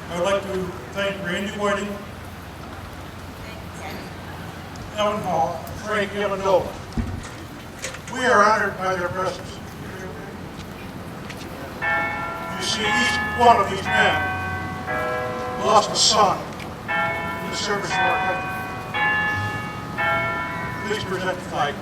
I would like to thank Randy Whiting, Ellen Hall, Frank Amendola. We are honored by their presence. You see, each one of these men lost a son in the service of our country. Please present the flag.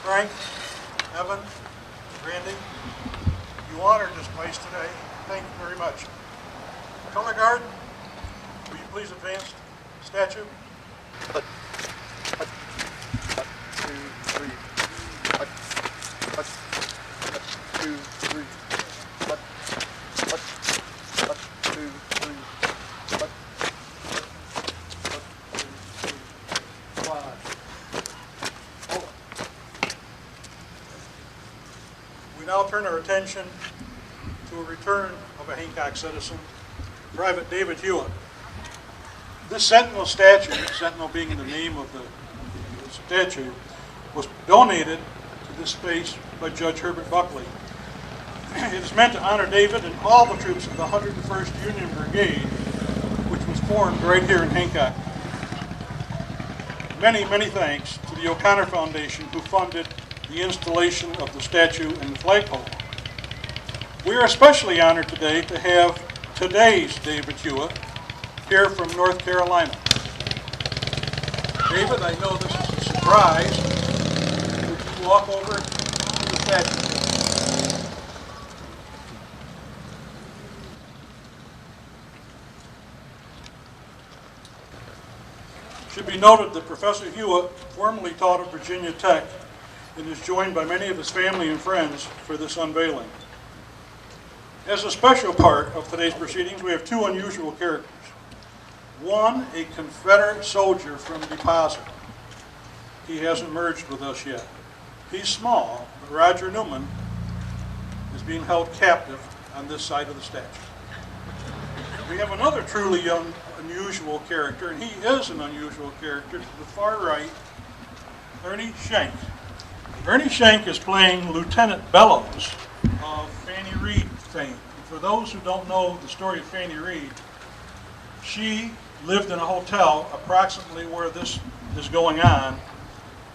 Frank, Evan, Randy, you honored this place today. Thank you very much. Color Guard, will you please advance the statue? We now turn our attention to a return of a Hancock citizen, Private David Hewitt. This Sentinel statue, Sentinel being the name of the statue, was donated to this space by Judge Herbert Buckley. It is meant to honor David and all the troops of the 101st Union Brigade, which was formed right here in Hancock. Many, many thanks to the O'Connor Foundation, who funded the installation of the statue and the flagpole. We are especially honored today to have today's David Hewitt here from North Carolina. David, I know this is a surprise. Would you walk over to the statue? It should be noted that Professor Hewitt formerly taught at Virginia Tech and is joined by many of his family and friends for this unveiling. As a special part of today's proceedings, we have two unusual characters. One, a Confederate soldier from Deposit. He hasn't merged with us yet. He's small, but Roger Newman is being held captive on this side of the statue. We have another truly unusual character, and he is an unusual character. To the far right, Ernie Schenk. Ernie Schenk is playing Lieutenant Bellows of Fannie Reed fame. In for those who don't know the story of Fanny Reed, she lived in a hotel approximately where this is going on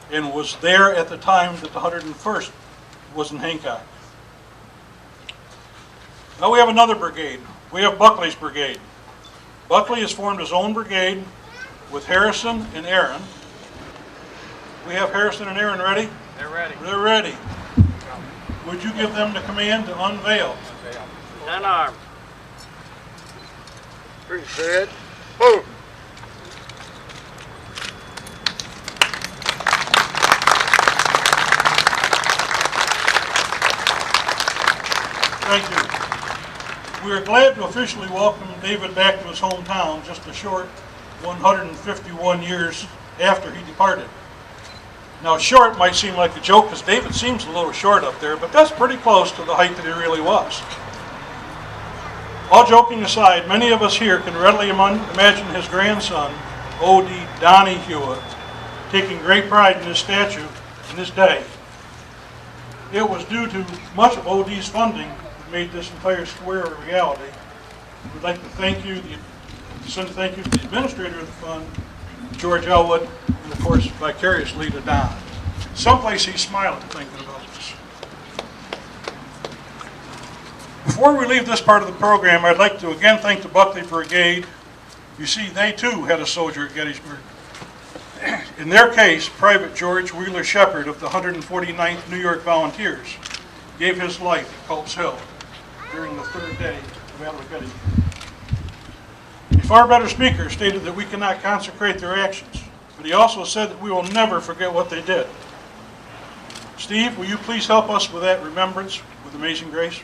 and was there at the time that the 101st was in Hancock. Now we have another brigade. We have Buckley's brigade. Buckley has formed his own brigade with Harrison and Aaron. We have Harrison and Aaron ready? They're ready. They're ready. Would you give them the command to unveil? Unarmed. Pretty good. Move. Thank you. We are glad to officially welcome David back to his hometown just a short 151 years after he departed. Now, short might seem like a joke because David seems a little short up there, but that's pretty close to the height that he really was. All joking aside, many of us here can readily imagine his grandson, O.D. Donnie Hewitt, taking great pride in his statue in this day. It was due to much of O.D.'s funding that made this entire square a reality. We'd like to send a thank you to the administrator of the fund, George Elwood, and of course vicariously to Don. Someplace he's smiling thinking about this. Before we leave this part of the program, I'd like to again thank the Buckley Brigade. You see, they too had a soldier at Gettysburg. In their case, Private George Wheeler Shepard of the 149th New York Volunteers gave his life at Culp's Hill during the third day of the Battle of Gettysburg. A far better speaker stated that we cannot consecrate their actions, but he also said that we will never forget what they did. Steve, will you please help us with that remembrance with Amazing Grace?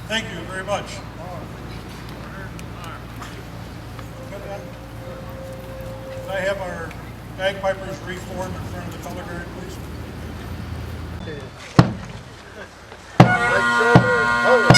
Thank you very much. Could I have our bagpipers reform in front of the color guard, please? Right shoulder, hold.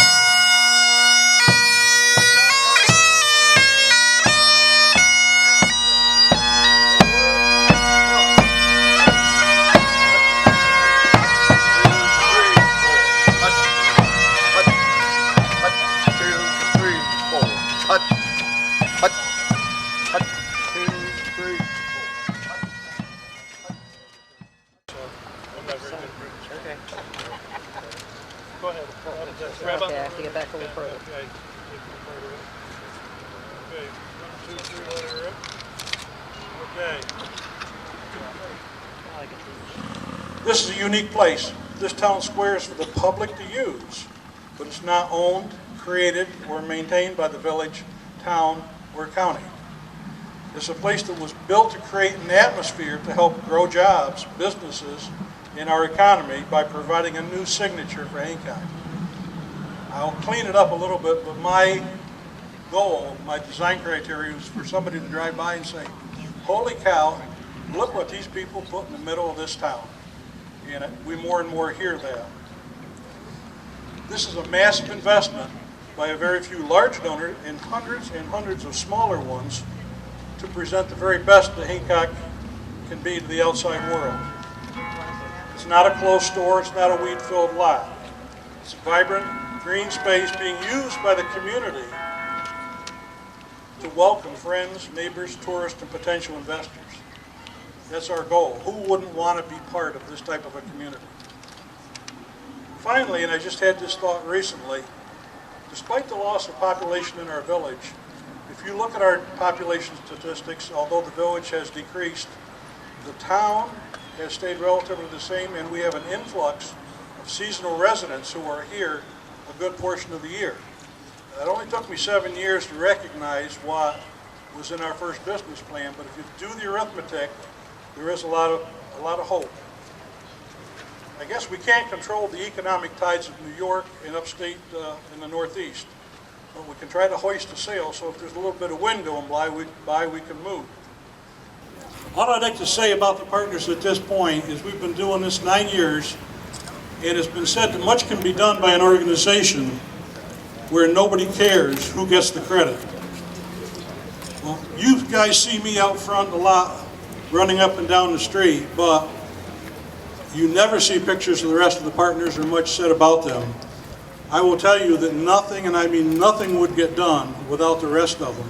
Go ahead. Okay, I have to get back a little further. Okay. Okay. 1, 2, 3, let her rip. Okay. This is a unique place. This town square is for the public to use, but it's not owned, created, or maintained by the village, town, or county. It's a place that was built to create an atmosphere to help grow jobs, businesses, in our economy by providing a new signature for Hancock. I'll clean it up a little bit, but my goal, my design criteria is for somebody to drive by and say, holy cow, look what these people put in the middle of this town. And we more and more hear that. This is a massive investment by a very few large donors and hundreds of smaller ones to present the very best that Hancock can be to the outside world. It's not a closed store, it's not a weed-filled lot. It's a vibrant, green space being used by the community to welcome friends, neighbors, tourists, and potential investors. That's our goal. Who wouldn't want to be part of this type of a community? Finally, and I just had this thought recently, despite the loss of population in our village, If you look at our population statistics, although the village has decreased, the town has stayed relatively the same, and we have an influx of seasonal residents who are here a good portion of the year. It only took me 7 years to recognize what was in our first business plan, but if you do the arithmetic, there is a lot of hope. I guess we can't control the economic tides of New York and upstate in the Northeast, but we can try to hoist a sail, so if there's a little bit of wind going by, we can move. All I'd like to say about the partners at this point is we've been doing this 9 years, and it's been said that much can be done by an organization where nobody cares who gets the credit. Well, you guys see me out front a lot, running up and down the street, but you never see pictures of the rest of the partners or much said about them. I will tell you that nothing, and I mean nothing, would get done without the rest of them.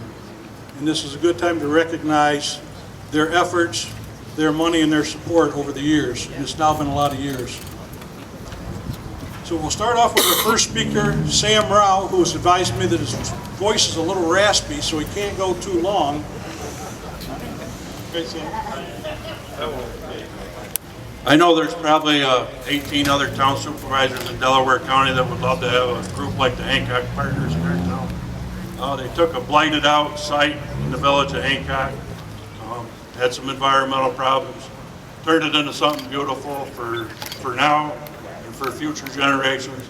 And this is a good time to recognize their efforts, their money, and their support over the years. And it's now been a lot of years. So we'll start off with our first speaker, Sam Rao, who has advised me that his voice is a little raspy, so he can't go too long. Okay, Sam. I know there's probably 18 other town supervisors in Delaware County that would love to have a group like the Hancock Partners in their town. They took a blighted out site in the village of Hancock, had some environmental problems, turned it into something beautiful for now and for future generations.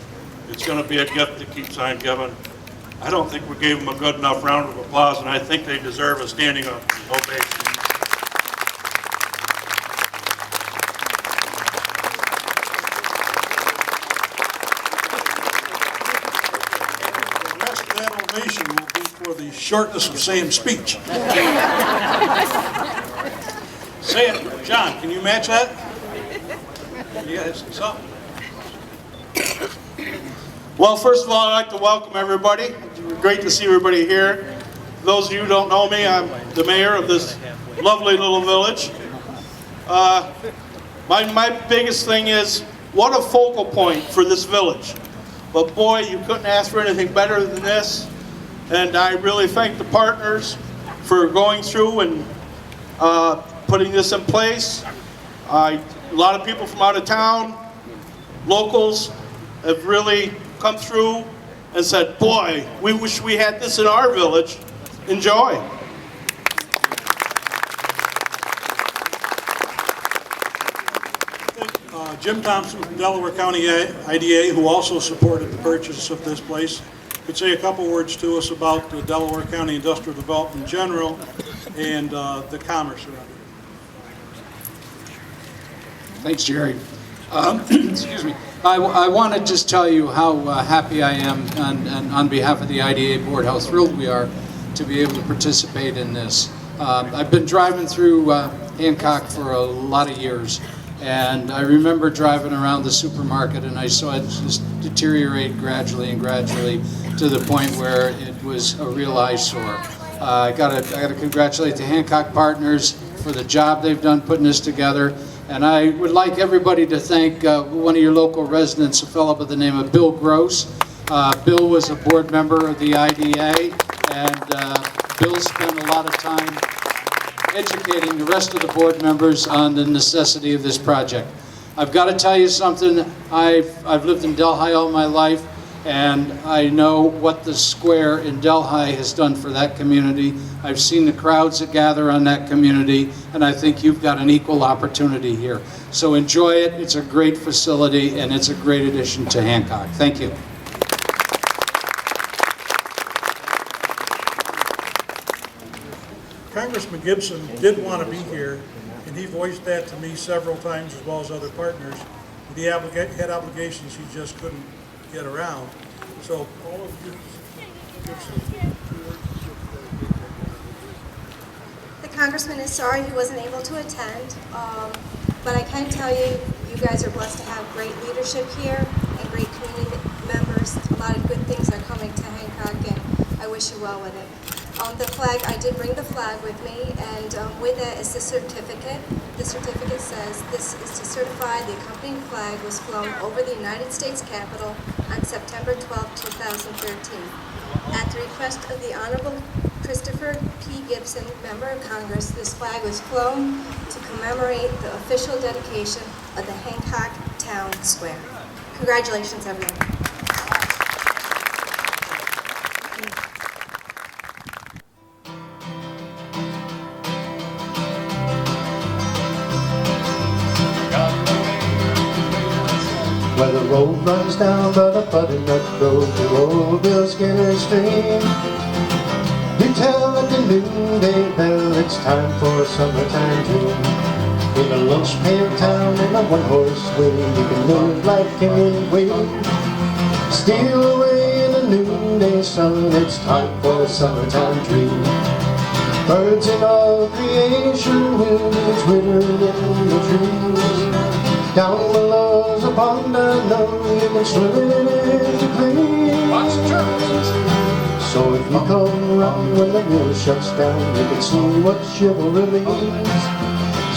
It's going to be a gift that keeps on giving. I don't think we gave them a good enough round of applause, and I think they deserve a standing ovation. Will be for the shortness of Sam's speech. Sam, John, can you match that? Yeah, something. Well, first of all, I'd like to welcome everybody. It's great to see everybody here. For those of you who don't know me, I'm the mayor of this lovely little village. My biggest thing is, what a focal point for this village. But boy, you couldn't ask for anything better than this. And I really thank the partners for going through and putting this in place. A lot of people from out of town, locals, have really come through and said, boy, we wish we had this in our village. Enjoy. Jim Thompson from Delaware County IDA, who also supported the purchase of this place, could say a couple words to us about the Delaware County industrial development in general and the commerce around it. Thanks, Jerry. Excuse me. I want to just tell you how happy I am on behalf of the IDA board, how thrilled we are to be able to participate in this. I've been driving through Hancock for a lot of years, and I remember driving around the supermarket and I saw it just deteriorate gradually and gradually to the point where it was a real eyesore. I gotta congratulate the Hancock partners for the job they've done putting this together. And I would like everybody to thank one of your local residents, a fellow by the name of Bill Gross. Bill was a board member of the IDA, and Bill spent a lot of time educating the rest of the board members on the necessity of this project. I've got to tell you something. I've lived in Delhi all my life, and I know what the square in Delhi has done for that community. I've seen the crowds that gather on that community, and I think you've got an equal opportunity here. So enjoy it. It's a great facility, and it's a great addition to Hancock. Thank you. Congressman Gibson did want to be here, and he voiced that to me several times, as well as other partners. But he had obligations he just couldn't get around. So, all of you, Gibson. The congressman is sorry he wasn't able to attend, but I can tell you, you guys are blessed to have great leadership here and great community members. A lot of good things are coming to Hancock, and I wish you well with it. The flag, I did bring the flag with me, and with it is the certificate. The certificate says this is to certify the accompanying flag was flown over the United States Capitol on September 12, 2013. At the request of the Honorable Christopher P. Gibson, Member of Congress, this flag was flown to commemorate the official dedication of the Hancock Town Square. Congratulations, everyone. Where the road runs down by the butternut road to old Bill Skinner's stream. You tell at the noonday bell it's time for a summertime dream. In a lunch-pail town in a one-horse way, you can live like any way. Steal away in the noonday sun, it's time for a summertime dream. Birds in all creation will be twittering in the trees. Down below's a pond I know you can swim into clean. Lots of turtles. So if you come around when the mill shuts down, you can see what chivalry means.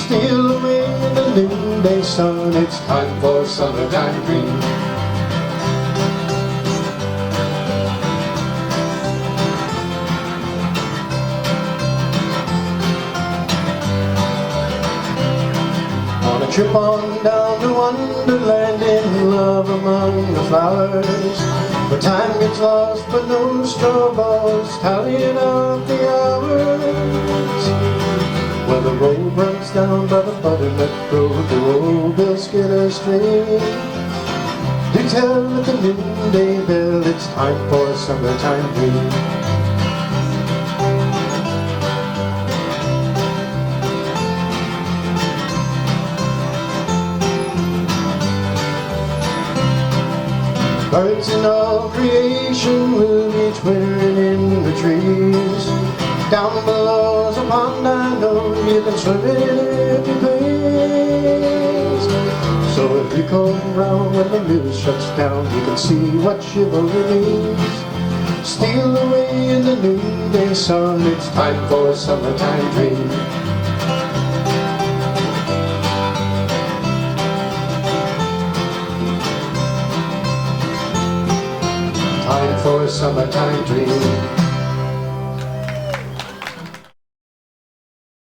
Steal away in the noonday sun, it's time for a summertime dream. Trip on down to Wonderland in love among the flowers, where time gets lost but no straw balls tallying up the hours. Where the road runs down by the butternut road to old Bill Skinner's stream. Do tell at the noonday bell it's time for a summertime dream. Birds in all creation will be twittering in the trees. Down below's a pond I know you can swim in if you please. So if you come round when the mill shuts down, you can see what chivalry means. Steal away in the noonday sun, it's time for a summertime dream. Time for a summertime dream.